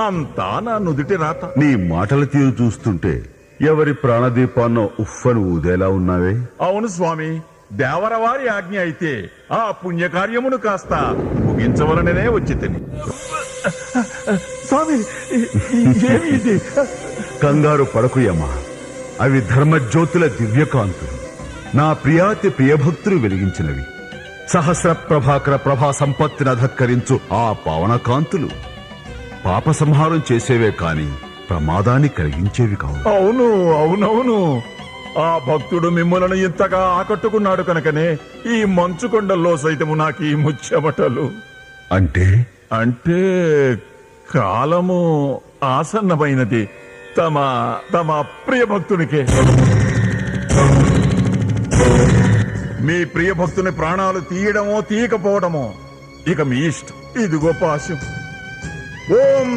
అంతా నా నుదుటి రాత. నీ మాటల తీరు చూస్తుంటే ఎవరి ప్రాణదీపాన్నో ఉఫ్ఫను ఊదేలా ఉన్నావే. అవును స్వామి, దేవరవారి ఆజ్ఞ అయితే ఆ పుణ్యకార్యమును కాస్త ముగించవలననే వచ్చి తిని. స్వామి, ఏమి ఇది? కంగారు పడకు యమా, అవి ధర్మజ్యోతుల దివ్యకాంతులు, నా ప్రియాతి ప్రియభక్తులు వెలిగించినవి. సహస్ర ప్రభాకర ప్రభా సంపత్తిని అధక్కరించు ఆ పావన కాంతులు పాప సంహారం చేసేవే కాని ప్రమాదాన్ని కలిగించేవి కావు. అవును అవునవును, ఆ భక్తుడు మిమ్మలను ఇంతగా ఆకట్టుకున్నాడు కనుకనే ఈ మంచు కొండల్లో సైతము నాకు ఈ ముచ్చెమటలు. అంటే అంటే కాలము ఆసన్నమైనది తమ తమ ప్రియ భక్తునికే. మీ ప్రియ భక్తుని ప్రాణాలు తీయడమో తీయకపోవడమో ఇక మీ ఇష్టం. ఇదిగో పాశం. ఓం